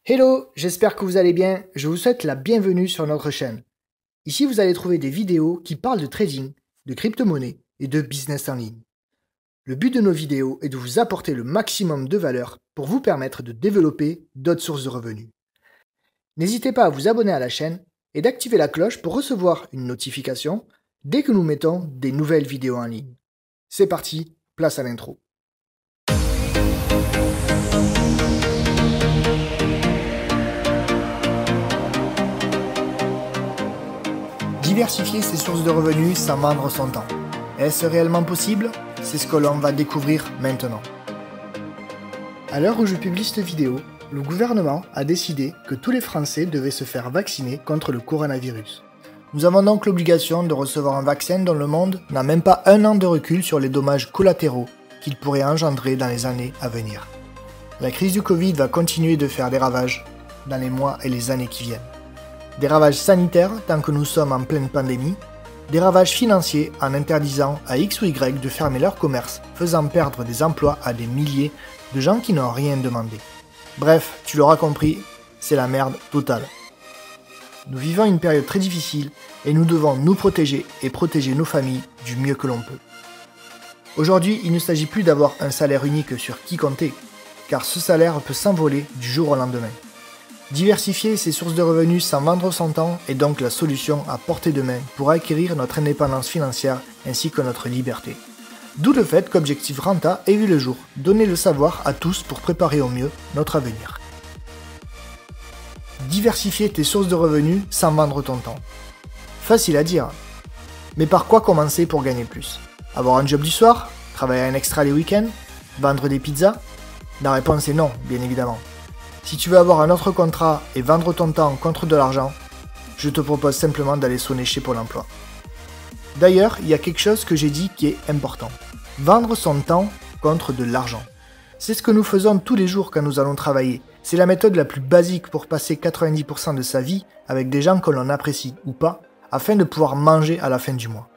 Hello, j'espère que vous allez bien. Je vous souhaite la bienvenue sur notre chaîne. Ici, vous allez trouver des vidéos qui parlent de trading, de crypto-monnaie et de business en ligne. Le but de nos vidéos est de vous apporter le maximum de valeur pour vous permettre de développer d'autres sources de revenus. N'hésitez pas à vous abonner à la chaîne et d'activer la cloche pour recevoir une notification dès que nous mettons des nouvelles vidéos en ligne. C'est parti, place à l'intro. Diversifier ses sources de revenus sans vendre son temps. Est-ce réellement possible? C'est ce que l'on va découvrir maintenant. À l'heure où je publie cette vidéo, le gouvernement a décidé que tous les Français devaient se faire vacciner contre le coronavirus. Nous avons donc l'obligation de recevoir un vaccin dont le monde n'a même pas un an de recul sur les dommages collatéraux qu'il pourrait engendrer dans les années à venir. La crise du Covid va continuer de faire des ravages dans les mois et les années qui viennent. Des ravages sanitaires tant que nous sommes en pleine pandémie, des ravages financiers en interdisant à X ou Y de fermer leur commerce, faisant perdre des emplois à des milliers de gens qui n'ont rien demandé. Bref, tu l'auras compris, c'est la merde totale. Nous vivons une période très difficile et nous devons nous protéger et protéger nos familles du mieux que l'on peut. Aujourd'hui, il ne s'agit plus d'avoir un salaire unique sur qui compter, car ce salaire peut s'envoler du jour au lendemain. Diversifier ses sources de revenus sans vendre son temps est donc la solution à portée de main pour acquérir notre indépendance financière ainsi que notre liberté. D'où le fait qu'Objectif Renta ait vu le jour, donner le savoir à tous pour préparer au mieux notre avenir. Diversifier tes sources de revenus sans vendre ton temps. Facile à dire, mais par quoi commencer pour gagner plus? Avoir un job du soir? Travailler un extra les week-ends? Vendre des pizzas? La réponse est non, bien évidemment. Si tu veux avoir un autre contrat et vendre ton temps contre de l'argent, je te propose simplement d'aller sonner chez Pôle emploi. D'ailleurs, il y a quelque chose que j'ai dit qui est important. Vendre son temps contre de l'argent. C'est ce que nous faisons tous les jours quand nous allons travailler. C'est la méthode la plus basique pour passer 90% de sa vie avec des gens que l'on apprécie ou pas, afin de pouvoir manger à la fin du mois.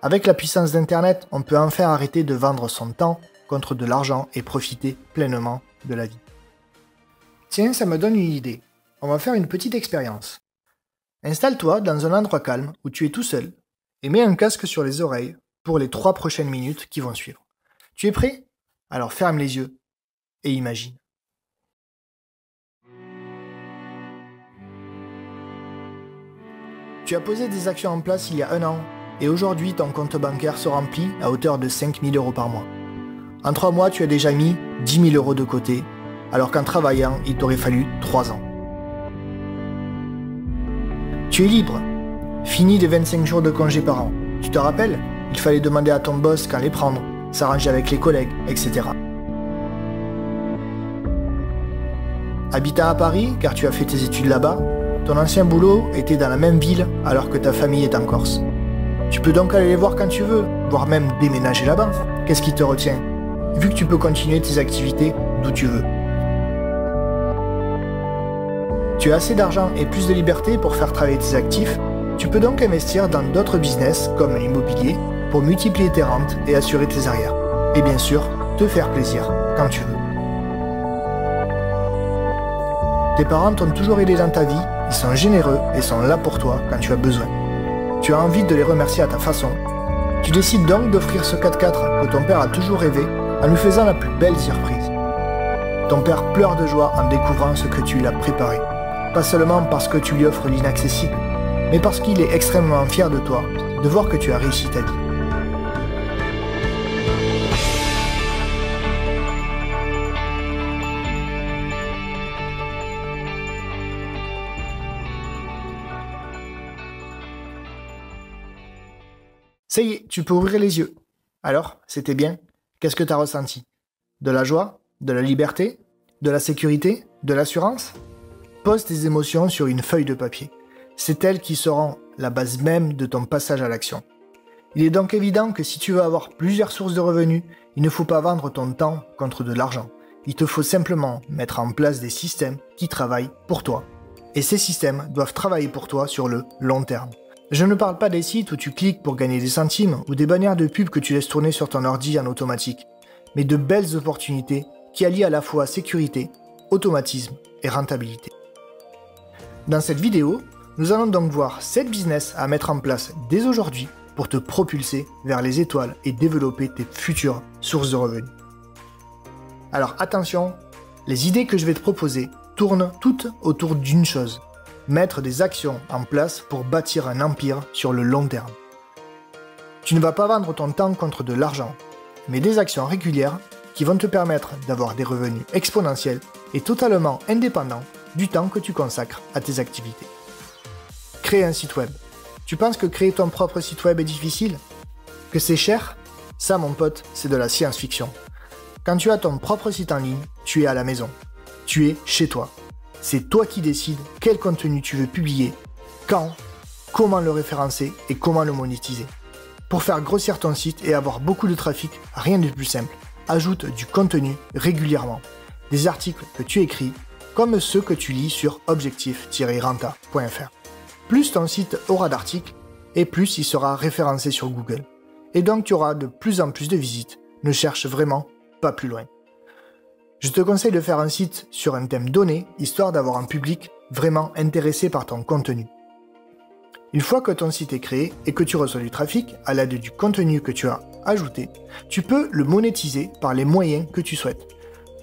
Avec la puissance d'Internet, on peut enfin arrêter de vendre son temps contre de l'argent et profiter pleinement de la vie. Tiens, ça me donne une idée. On va faire une petite expérience. Installe-toi dans un endroit calme où tu es tout seul et mets un casque sur les oreilles pour les 3 prochaines minutes qui vont suivre. Tu es prêt? Alors ferme les yeux et imagine. Tu as posé des actions en place il y a un an et aujourd'hui ton compte bancaire se remplit à hauteur de 5 000 € par mois. En 3 mois, tu as déjà mis 10 000 € de côté, alors qu'en travaillant, il t'aurait fallu 3 ans. Tu es libre. Fini les 25 jours de congé par an. Tu te rappelles? Il fallait demander à ton boss quand les prendre, s'arranger avec les collègues, etc. Habitant à Paris, car tu as fait tes études là-bas, ton ancien boulot était dans la même ville alors que ta famille est en Corse. Tu peux donc aller les voir quand tu veux, voire même déménager là-bas. Qu'est-ce qui te retient? Vu que tu peux continuer tes activités d'où tu veux. Tu as assez d'argent et plus de liberté pour faire travailler tes actifs, tu peux donc investir dans d'autres business comme l'immobilier pour multiplier tes rentes et assurer tes arrières. Et bien sûr, te faire plaisir quand tu veux. Tes parents t'ont toujours aidé dans ta vie, ils sont généreux et sont là pour toi quand tu as besoin. Tu as envie de les remercier à ta façon. Tu décides donc d'offrir ce 4x4 que ton père a toujours rêvé en lui faisant la plus belle surprise. Ton père pleure de joie en découvrant ce que tu lui as préparé. Pas seulement parce que tu lui offres l'inaccessible, mais parce qu'il est extrêmement fier de toi, de voir que tu as réussi ta vie. Ça y est, tu peux ouvrir les yeux. Alors, c'était bien? Qu'est-ce que tu as ressenti? De la joie? De la liberté? De la sécurité? De l'assurance? Pose tes émotions sur une feuille de papier. C'est elles qui seront la base même de ton passage à l'action. Il est donc évident que si tu veux avoir plusieurs sources de revenus, il ne faut pas vendre ton temps contre de l'argent. Il te faut simplement mettre en place des systèmes qui travaillent pour toi. Et ces systèmes doivent travailler pour toi sur le long terme. Je ne parle pas des sites où tu cliques pour gagner des centimes ou des bannières de pub que tu laisses tourner sur ton ordi en automatique, mais de belles opportunités qui allient à la fois sécurité, automatisme et rentabilité. Dans cette vidéo, nous allons donc voir 7 business à mettre en place dès aujourd'hui pour te propulser vers les étoiles et développer tes futures sources de revenus. Alors attention, les idées que je vais te proposer tournent toutes autour d'une chose: mettre des actions en place pour bâtir un empire sur le long terme. Tu ne vas pas vendre ton temps contre de l'argent, mais des actions régulières qui vont te permettre d'avoir des revenus exponentiels et totalement indépendants du temps que tu consacres à tes activités. Créer un site web. Tu penses que créer ton propre site web est difficile? Que c'est cher? Ça, mon pote, c'est de la science-fiction. Quand tu as ton propre site en ligne, tu es à la maison. Tu es chez toi. C'est toi qui décides quel contenu tu veux publier, quand, comment le référencer et comment le monétiser. Pour faire grossir ton site et avoir beaucoup de trafic, rien de plus simple. Ajoute du contenu régulièrement. Des articles que tu écris, comme ceux que tu lis sur objectif-renta.fr. Plus ton site aura d'articles, et plus il sera référencé sur Google. Et donc tu auras de plus en plus de visites. Ne cherche vraiment pas plus loin. Je te conseille de faire un site sur un thème donné, histoire d'avoir un public vraiment intéressé par ton contenu. Une fois que ton site est créé et que tu reçois du trafic à l'aide du contenu que tu as ajouté, tu peux le monétiser par les moyens que tu souhaites.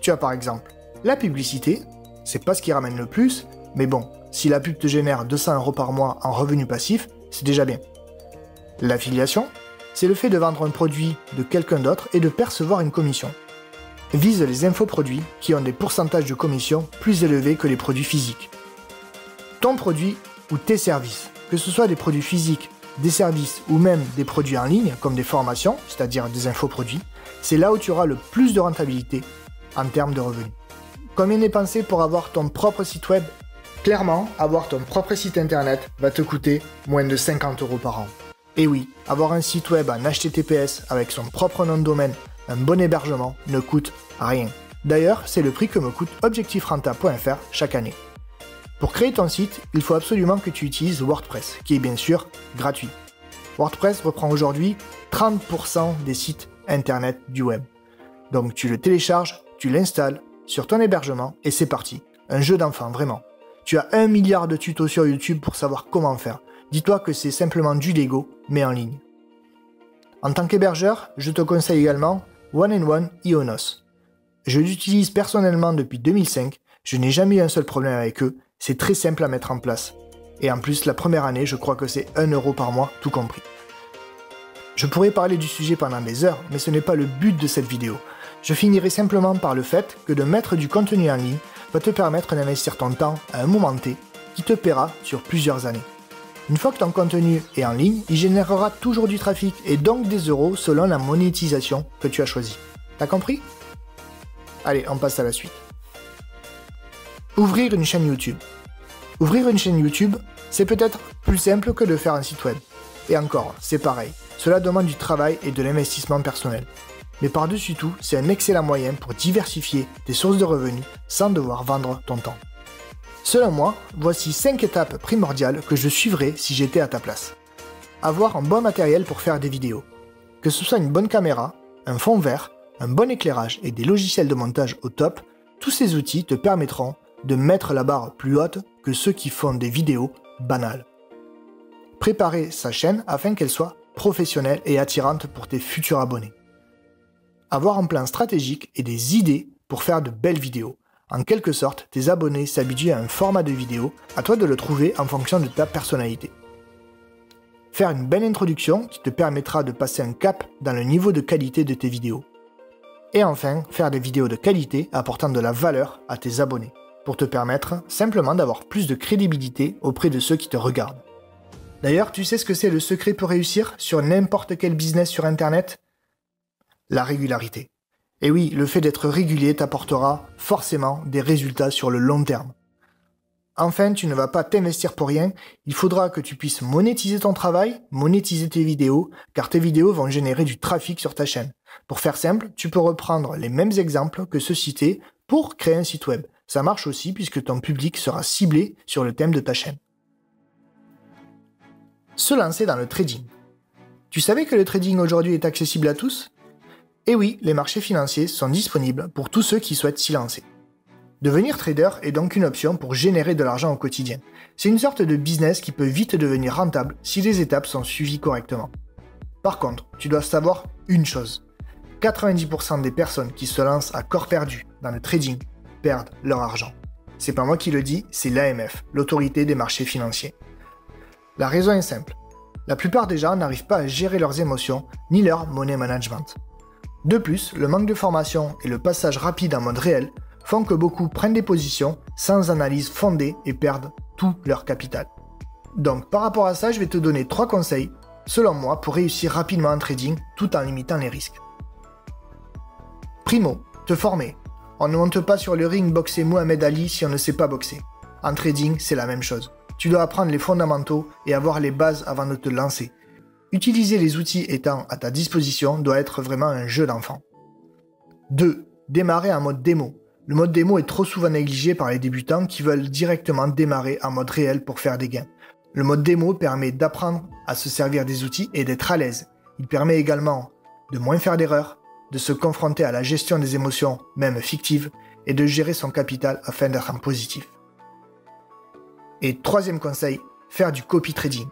Tu as par exemple la publicité, c'est pas ce qui ramène le plus, mais bon, si la pub te génère 200 € par mois en revenus passifs, c'est déjà bien. L'affiliation, c'est le fait de vendre un produit de quelqu'un d'autre et de percevoir une commission. Vise les infoproduits qui ont des pourcentages de commission plus élevés que les produits physiques. Ton produit ou tes services, que ce soit des produits physiques, des services ou même des produits en ligne comme des formations, c'est-à-dire des infoproduits, c'est là où tu auras le plus de rentabilité en termes de revenus. Combien est pensé pour avoir ton propre site web? Clairement, avoir ton propre site internet va te coûter moins de 50 € par an. Et oui, avoir un site web en HTTPS avec son propre nom de domaine, un bon hébergement, ne coûte rien. D'ailleurs, c'est le prix que me coûte objectif-renta.fr chaque année. Pour créer ton site, il faut absolument que tu utilises WordPress, qui est bien sûr gratuit. WordPress reprend aujourd'hui 30% des sites internet du web. Donc tu le télécharges, tu l'installes sur ton hébergement et c'est parti. Un jeu d'enfant, vraiment. Tu as 1 milliard de tutos sur YouTube pour savoir comment faire. Dis-toi que c'est simplement du Lego, mais en ligne. En tant qu'hébergeur, je te conseille également One&One Ionos. Je l'utilise personnellement depuis 2005, je n'ai jamais eu un seul problème avec eux, c'est très simple à mettre en place. Et en plus, la première année, je crois que c'est 1 € par mois, tout compris. Je pourrais parler du sujet pendant des heures, mais ce n'est pas le but de cette vidéo. Je finirai simplement par le fait que de mettre du contenu en ligne va te permettre d'investir ton temps à un moment T qui te paiera sur plusieurs années. Une fois que ton contenu est en ligne, il générera toujours du trafic et donc des euros selon la monétisation que tu as choisie. T'as compris? Allez, on passe à la suite. Ouvrir une chaîne YouTube. Ouvrir une chaîne YouTube, c'est peut-être plus simple que de faire un site web. Et encore, c'est pareil, cela demande du travail et de l'investissement personnel. Mais par-dessus tout, c'est un excellent moyen pour diversifier tes sources de revenus sans devoir vendre ton temps. Selon moi, voici 5 étapes primordiales que je suivrais si j'étais à ta place. Avoir un bon matériel pour faire des vidéos. Que ce soit une bonne caméra, un fond vert, un bon éclairage et des logiciels de montage au top, tous ces outils te permettront de mettre la barre plus haute que ceux qui font des vidéos banales. Préparer sa chaîne afin qu'elle soit professionnelle et attirante pour tes futurs abonnés. Avoir un plan stratégique et des idées pour faire de belles vidéos. En quelque sorte, tes abonnés s'habituent à un format de vidéo, à toi de le trouver en fonction de ta personnalité. Faire une belle introduction qui te permettra de passer un cap dans le niveau de qualité de tes vidéos. Et enfin, faire des vidéos de qualité apportant de la valeur à tes abonnés, pour te permettre simplement d'avoir plus de crédibilité auprès de ceux qui te regardent. D'ailleurs, tu sais ce que c'est le secret pour réussir sur n'importe quel business sur Internet? La régularité. Et oui, le fait d'être régulier t'apportera forcément des résultats sur le long terme. Enfin, tu ne vas pas t'investir pour rien, il faudra que tu puisses monétiser ton travail, monétiser tes vidéos, car tes vidéos vont générer du trafic sur ta chaîne. Pour faire simple, tu peux reprendre les mêmes exemples que ceux cités pour créer un site web. Ça marche aussi puisque ton public sera ciblé sur le thème de ta chaîne. Se lancer dans le trading. Tu savais que le trading aujourd'hui est accessible à tous? Eh oui, les marchés financiers sont disponibles pour tous ceux qui souhaitent s'y lancer. Devenir trader est donc une option pour générer de l'argent au quotidien. C'est une sorte de business qui peut vite devenir rentable si les étapes sont suivies correctement. Par contre, tu dois savoir une chose. 90% des personnes qui se lancent à corps perdu dans le trading perdent leur argent. C'est pas moi qui le dis, c'est l'AMF, l'autorité des marchés financiers. La raison est simple. La plupart des gens n'arrivent pas à gérer leurs émotions ni leur money management. De plus, le manque de formation et le passage rapide en mode réel font que beaucoup prennent des positions sans analyse fondée et perdent tout leur capital. Donc par rapport à ça, je vais te donner 3 conseils, selon moi, pour réussir rapidement en trading tout en limitant les risques. Primo, te former. On ne monte pas sur le ring boxer Mohamed Ali si on ne sait pas boxer. En trading, c'est la même chose. Tu dois apprendre les fondamentaux et avoir les bases avant de te lancer. Utiliser les outils étant à ta disposition doit être vraiment un jeu d'enfant. 2. Démarrer en mode démo. Le mode démo est trop souvent négligé par les débutants qui veulent directement démarrer en mode réel pour faire des gains. Le mode démo permet d'apprendre à se servir des outils et d'être à l'aise. Il permet également de moins faire d'erreurs, de se confronter à la gestion des émotions, même fictives, et de gérer son capital afin d'être en positif. Et 3e conseil, faire du copy trading.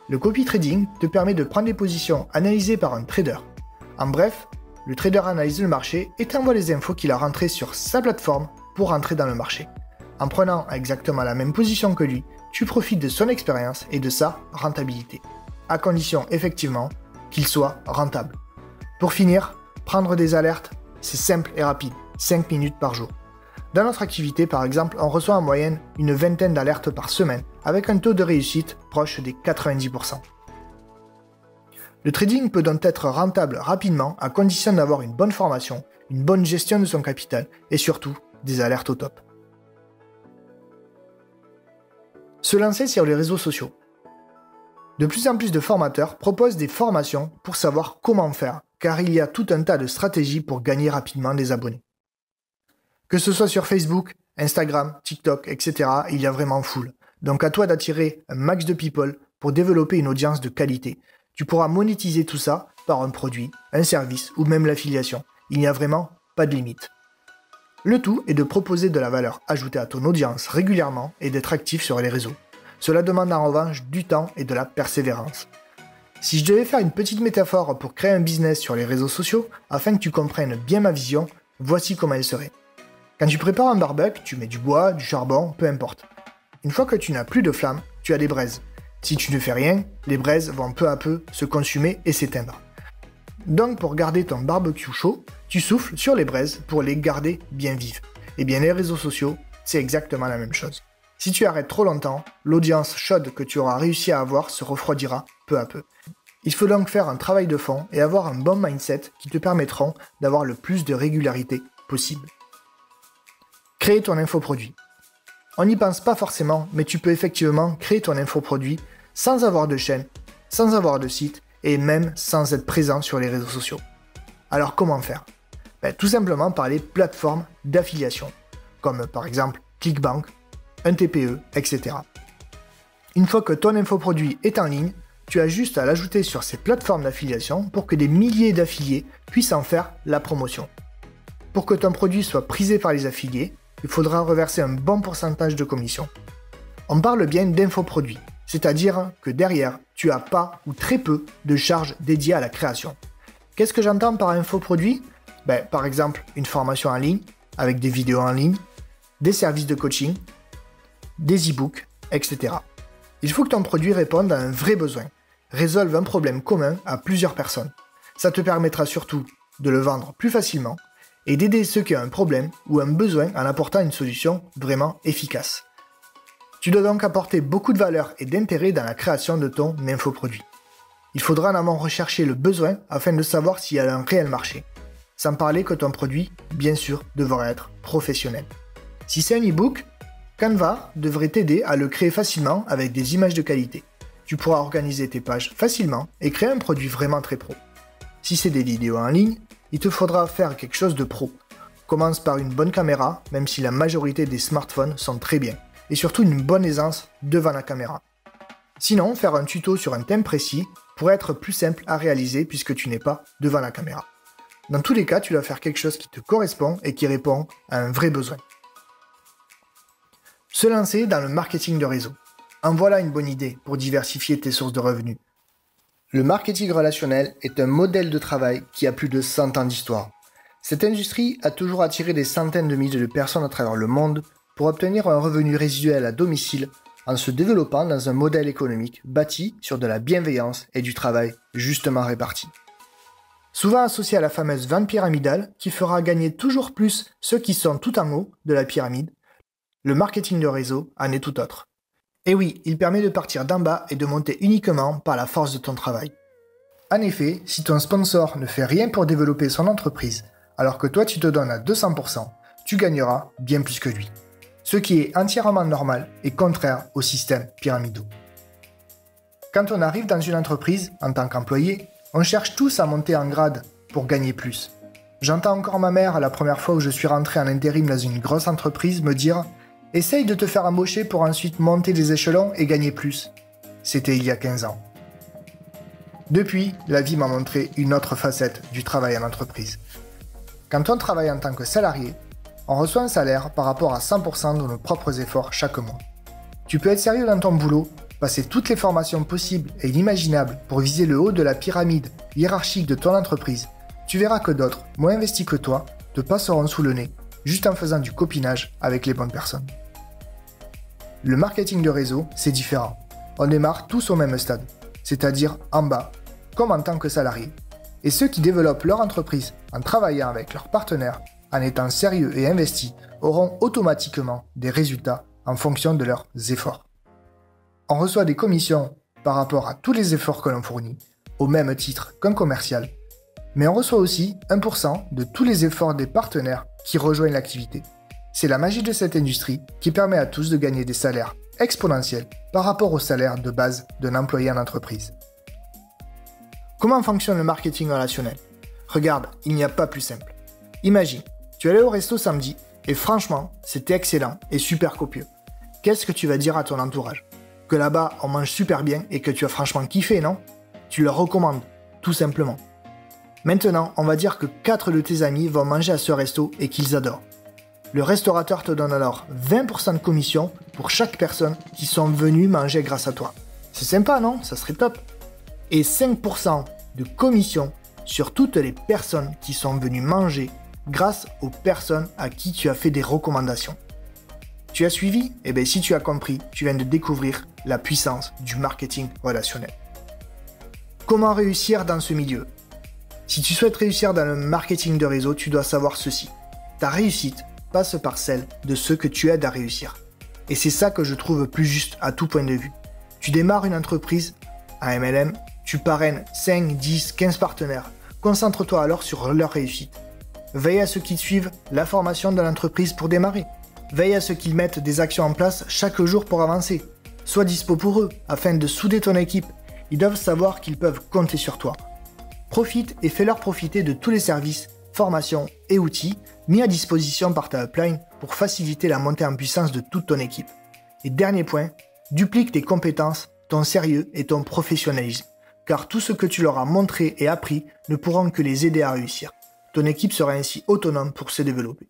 Le copy trading te permet de prendre des positions analysées par un trader. En bref, le trader analyse le marché et t'envoie les infos qu'il a rentrées sur sa plateforme pour rentrer dans le marché. En prenant exactement la même position que lui, tu profites de son expérience et de sa rentabilité, à condition effectivement qu'il soit rentable. Pour finir, prendre des alertes, c'est simple et rapide, 5 minutes par jour. Dans notre activité, par exemple, on reçoit en moyenne une vingtaine d'alertes par semaine, avec un taux de réussite proche des 90%. Le trading peut donc être rentable rapidement à condition d'avoir une bonne formation, une bonne gestion de son capital et surtout des alertes au top. Se lancer sur les réseaux sociaux. De plus en plus de formateurs proposent des formations pour savoir comment faire, car il y a tout un tas de stratégies pour gagner rapidement des abonnés. Que ce soit sur Facebook, Instagram, TikTok, etc., il y a vraiment full. Donc à toi d'attirer un max de people pour développer une audience de qualité. Tu pourras monétiser tout ça par un produit, un service ou même l'affiliation. Il n'y a vraiment pas de limite. Le tout est de proposer de la valeur ajoutée à ton audience régulièrement et d'être actif sur les réseaux. Cela demande en revanche du temps et de la persévérance. Si je devais faire une petite métaphore pour créer un business sur les réseaux sociaux, afin que tu comprennes bien ma vision, voici comment elle serait. Quand tu prépares un barbecue, tu mets du bois, du charbon, peu importe. Une fois que tu n'as plus de flamme, tu as des braises. Si tu ne fais rien, les braises vont peu à peu se consumer et s'éteindre. Donc pour garder ton barbecue chaud, tu souffles sur les braises pour les garder bien vives. Et bien les réseaux sociaux, c'est exactement la même chose. Si tu arrêtes trop longtemps, l'audience chaude que tu auras réussi à avoir se refroidira peu à peu. Il faut donc faire un travail de fond et avoir un bon mindset qui te permettront d'avoir le plus de régularité possible. Créer ton infoproduit. On n'y pense pas forcément, mais tu peux effectivement créer ton infoproduit sans avoir de chaîne, sans avoir de site et même sans être présent sur les réseaux sociaux. Alors comment faire? Tout simplement par les plateformes d'affiliation, comme par exemple Clickbank, un TPE, etc. Une fois que ton infoproduit est en ligne, tu as juste à l'ajouter sur ces plateformes d'affiliation pour que des milliers d'affiliés puissent en faire la promotion. Pour que ton produit soit prisé par les affiliés, il faudra reverser un bon pourcentage de commission. On parle bien d'infoproduit, c'est-à-dire que derrière, tu n'as pas ou très peu de charges dédiées à la création. Qu'est-ce que j'entends par infoproduit? Par exemple, une formation en ligne, avec des vidéos en ligne, des services de coaching, des e-books, etc. Il faut que ton produit réponde à un vrai besoin, résolve un problème commun à plusieurs personnes. Ça te permettra surtout de le vendre plus facilement et d'aider ceux qui ont un problème ou un besoin en apportant une solution vraiment efficace. Tu dois donc apporter beaucoup de valeur et d'intérêt dans la création de ton infoproduit. Il faudra en amont rechercher le besoin afin de savoir s'il y a un réel marché. Sans parler que ton produit, bien sûr, devra être professionnel. Si c'est un e-book, Canva devrait t'aider à le créer facilement avec des images de qualité. Tu pourras organiser tes pages facilement et créer un produit vraiment très pro. Si c'est des vidéos en ligne, il te faudra faire quelque chose de pro. Commence par une bonne caméra, même si la majorité des smartphones sont très bien, et surtout une bonne aisance devant la caméra. Sinon, faire un tuto sur un thème précis pourrait être plus simple à réaliser puisque tu n'es pas devant la caméra. Dans tous les cas, tu dois faire quelque chose qui te correspond et qui répond à un vrai besoin. Se lancer dans le marketing de réseau. En voilà une bonne idée pour diversifier tes sources de revenus. Le marketing relationnel est un modèle de travail qui a plus de 100 ans d'histoire. Cette industrie a toujours attiré des centaines de milliers de personnes à travers le monde pour obtenir un revenu résiduel à domicile en se développant dans un modèle économique bâti sur de la bienveillance et du travail justement réparti. Souvent associé à la fameuse vente pyramidale qui fera gagner toujours plus ceux qui sont tout en haut de la pyramide, le marketing de réseau en est tout autre. Et oui, il permet de partir d'en bas et de monter uniquement par la force de ton travail. En effet, si ton sponsor ne fait rien pour développer son entreprise, alors que toi tu te donnes à 200%, tu gagneras bien plus que lui. Ce qui est entièrement normal et contraire au système pyramidal. Quand on arrive dans une entreprise, en tant qu'employé, on cherche tous à monter en grade pour gagner plus. J'entends encore ma mère, la première fois où je suis rentré en intérim dans une grosse entreprise, me dire « Essaye de te faire embaucher pour ensuite monter les échelons et gagner plus. » C'était il y a 15 ans. Depuis, la vie m'a montré une autre facette du travail en entreprise. Quand on travaille en tant que salarié, on reçoit un salaire par rapport à 100% de nos propres efforts chaque mois. Tu peux être sérieux dans ton boulot, passer toutes les formations possibles et inimaginables pour viser le haut de la pyramide hiérarchique de ton entreprise. Tu verras que d'autres, moins investis que toi, te passeront sous le nez, juste en faisant du copinage avec les bonnes personnes. Le marketing de réseau, c'est différent. On démarre tous au même stade, c'est-à-dire en bas, comme en tant que salarié. Et ceux qui développent leur entreprise en travaillant avec leurs partenaires, en étant sérieux et investis, auront automatiquement des résultats en fonction de leurs efforts. On reçoit des commissions par rapport à tous les efforts que l'on fournit, au même titre qu'un commercial, mais on reçoit aussi 1% de tous les efforts des partenaires qui rejoignent l'activité. C'est la magie de cette industrie qui permet à tous de gagner des salaires exponentiels par rapport au salaire de base d'un employé en entreprise. Comment fonctionne le marketing relationnel ? Regarde, il n'y a pas plus simple. Imagine, tu es allé au resto samedi et franchement, c'était excellent et super copieux. Qu'est-ce que tu vas dire à ton entourage ? Que là-bas, on mange super bien et que tu as franchement kiffé, non ? Tu leur recommandes, tout simplement. Maintenant, on va dire que 4 de tes amis vont manger à ce resto et qu'ils adorent. Le restaurateur te donne alors 20% de commission pour chaque personne qui sont venues manger grâce à toi. C'est sympa, non ? Ça serait top. Et 5% de commission sur toutes les personnes qui sont venues manger grâce aux personnes à qui tu as fait des recommandations. Tu as suivi ? Eh bien, si tu as compris, tu viens de découvrir la puissance du marketing relationnel. Comment réussir dans ce milieu ? Si tu souhaites réussir dans le marketing de réseau, tu dois savoir ceci. Ta réussite passe par celle de ceux que tu aides à réussir. Et c'est ça que je trouve plus juste à tout point de vue. Tu démarres une entreprise, un MLM, tu parraines 5, 10, 15 partenaires. Concentre-toi alors sur leur réussite. Veille à ceux qui suivent la formation de l'entreprise pour démarrer. Veille à ceux qui mettent des actions en place chaque jour pour avancer. Sois dispo pour eux, afin de souder ton équipe. Ils doivent savoir qu'ils peuvent compter sur toi. Profite et fais-leur profiter de tous les services, formations et outils mis à disposition par ta upline pour faciliter la montée en puissance de toute ton équipe. Et dernier point, duplique tes compétences, ton sérieux et ton professionnalisme. Car tout ce que tu leur as montré et appris ne pourront que les aider à réussir. Ton équipe sera ainsi autonome pour se développer.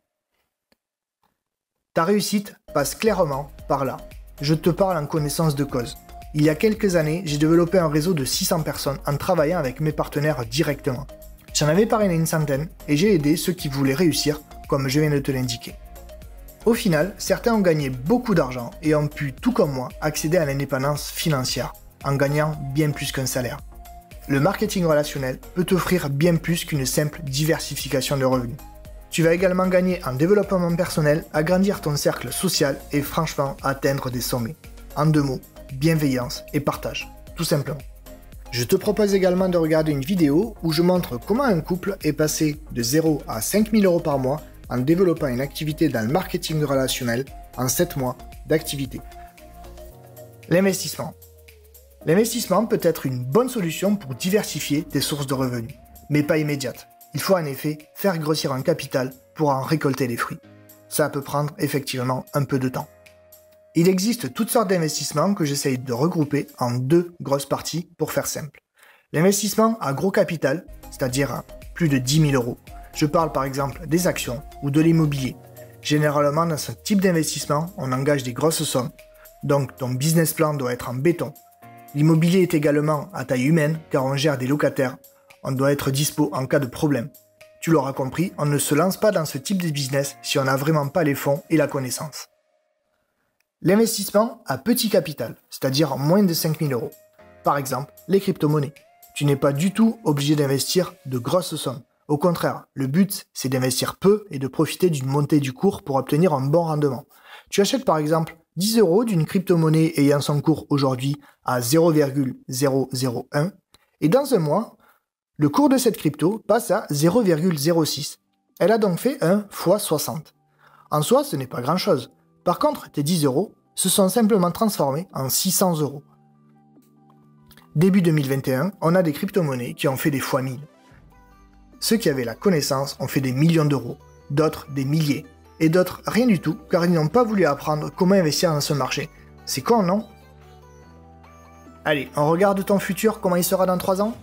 Ta réussite passe clairement par là. Je te parle en connaissance de cause. Il y a quelques années, j'ai développé un réseau de 600 personnes en travaillant avec mes partenaires directement. J'en avais parrainé une centaine et j'ai aidé ceux qui voulaient réussir, comme je viens de te l'indiquer. Au final, certains ont gagné beaucoup d'argent et ont pu, tout comme moi, accéder à l'indépendance financière, en gagnant bien plus qu'un salaire. Le marketing relationnel peut t'offrir bien plus qu'une simple diversification de revenus. Tu vas également gagner en développement personnel, agrandir ton cercle social et franchement atteindre des sommets. En 2 mots, bienveillance et partage, tout simplement. Je te propose également de regarder une vidéo où je montre comment un couple est passé de 0 à 5 000 € par mois en développant une activité dans le marketing relationnel en 7 mois d'activité. L'investissement. L'investissement peut être une bonne solution pour diversifier tes sources de revenus, mais pas immédiate. Il faut en effet faire grossir un capital pour en récolter les fruits. Ça peut prendre effectivement un peu de temps. Il existe toutes sortes d'investissements que j'essaye de regrouper en 2 grosses parties pour faire simple. L'investissement à gros capital, c'est-à-dire à plus de 10 000 €. Je parle par exemple des actions ou de l'immobilier. Généralement, dans ce type d'investissement, on engage des grosses sommes, donc ton business plan doit être en béton. L'immobilier est également à taille humaine, car on gère des locataires. On doit être dispo en cas de problème. Tu l'auras compris, on ne se lance pas dans ce type de business si on n'a vraiment pas les fonds et la connaissance. L'investissement à petit capital, c'est-à-dire moins de 5 000 €. Par exemple, les crypto-monnaies. Tu n'es pas du tout obligé d'investir de grosses sommes. Au contraire, le but, c'est d'investir peu et de profiter d'une montée du cours pour obtenir un bon rendement. Tu achètes par exemple 10 € d'une crypto-monnaie ayant son cours aujourd'hui à 0,001 et dans un mois, le cours de cette crypto passe à 0,06. Elle a donc fait un x 60. En soi, ce n'est pas grand-chose. Par contre, tes 10 € se sont simplement transformés en 600 €. Début 2021, on a des crypto-monnaies qui ont fait des fois 1000. Ceux qui avaient la connaissance ont fait des millions d'euros, d'autres des milliers, et d'autres rien du tout, car ils n'ont pas voulu apprendre comment investir dans ce marché. C'est con, non? Allez, on regarde ton futur, comment il sera dans 3 ans?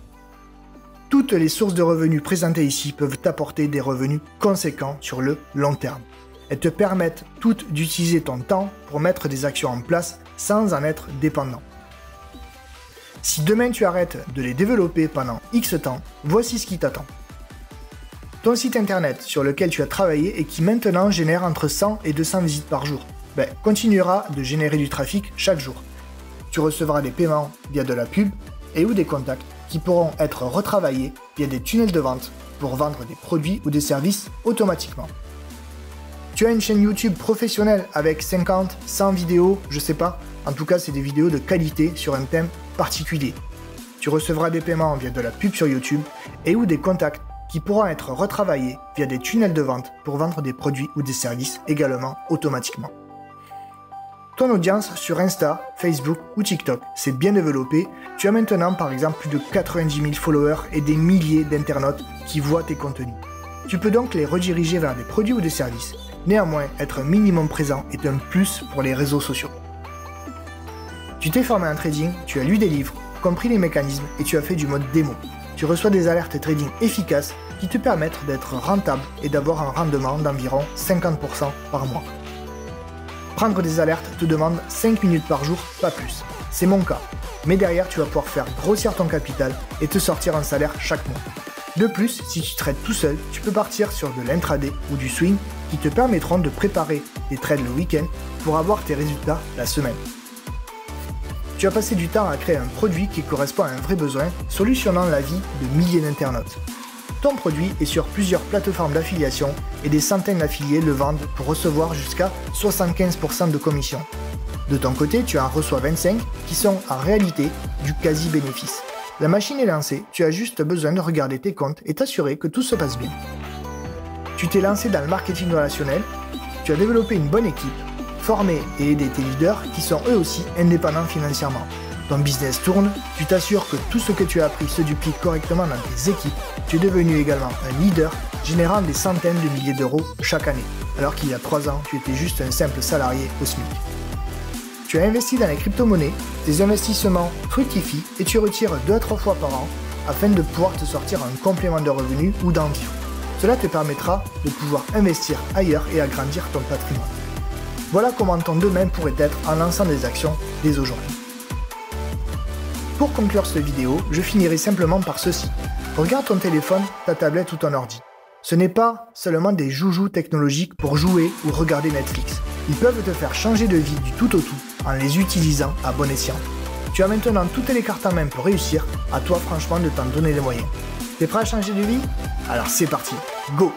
Toutes les sources de revenus présentées ici peuvent t'apporter des revenus conséquents sur le long terme. Elles te permettent toutes d'utiliser ton temps pour mettre des actions en place sans en être dépendant. Si demain tu arrêtes de les développer pendant X temps, voici ce qui t'attend. Ton site internet sur lequel tu as travaillé et qui maintenant génère entre 100 et 200 visites par jour, continuera de générer du trafic chaque jour. Tu recevras des paiements via de la pub et ou des contacts qui pourront être retravaillés via des tunnels de vente pour vendre des produits ou des services automatiquement. Tu as une chaîne YouTube professionnelle avec 50, 100 vidéos, je sais pas, en tout cas c'est des vidéos de qualité sur un thème particulier. Tu recevras des paiements via de la pub sur YouTube et ou des contacts qui pourront être retravaillés via des tunnels de vente pour vendre des produits ou des services également automatiquement. Ton audience sur Insta, Facebook ou TikTok s'est bien développée. Tu as maintenant par exemple plus de 90 000 followers et des milliers d'internautes qui voient tes contenus. Tu peux donc les rediriger vers des produits ou des services. Néanmoins, être un minimum présent est un plus pour les réseaux sociaux. Tu t'es formé en trading, tu as lu des livres, compris les mécanismes et tu as fait du mode démo. Tu reçois des alertes trading efficaces qui te permettent d'être rentable et d'avoir un rendement d'environ 50% par mois. Prendre des alertes te demande 5 minutes par jour, pas plus. C'est mon cas. Mais derrière, tu vas pouvoir faire grossir ton capital et te sortir un salaire chaque mois. De plus, si tu trades tout seul, tu peux partir sur de l'intraday ou du swing qui te permettront de préparer des trades le week-end pour avoir tes résultats la semaine. Tu as passé du temps à créer un produit qui correspond à un vrai besoin, solutionnant la vie de milliers d'internautes. Ton produit est sur plusieurs plateformes d'affiliation et des centaines d'affiliés le vendent pour recevoir jusqu'à 75% de commission. De ton côté, tu en reçois 25 qui sont en réalité du quasi-bénéfice. La machine est lancée, tu as juste besoin de regarder tes comptes et t'assurer que tout se passe bien. Tu t'es lancé dans le marketing relationnel, tu as développé une bonne équipe, formé et aidé tes leaders qui sont eux aussi indépendants financièrement. Ton business tourne, tu t'assures que tout ce que tu as appris se duplique correctement dans tes équipes, tu es devenu également un leader générant des centaines de milliers d'euros chaque année, alors qu'il y a 3 ans, tu étais juste un simple salarié au SMIC. Tu as investi dans les crypto-monnaies, tes investissements fructifient et tu retires 2 à 3 fois par an afin de pouvoir te sortir un complément de revenus ou d'en vivre. Cela te permettra de pouvoir investir ailleurs et agrandir ton patrimoine. Voilà comment ton domaine pourrait être en lançant des actions dès aujourd'hui. Pour conclure cette vidéo, je finirai simplement par ceci. Regarde ton téléphone, ta tablette ou ton ordi. Ce n'est pas seulement des joujoux technologiques pour jouer ou regarder Netflix. Ils peuvent te faire changer de vie du tout au tout en les utilisant à bon escient. Tu as maintenant toutes les cartes en main pour réussir, à toi franchement de t'en donner les moyens. T'es prêt à changer de vie? Alors c'est parti, go!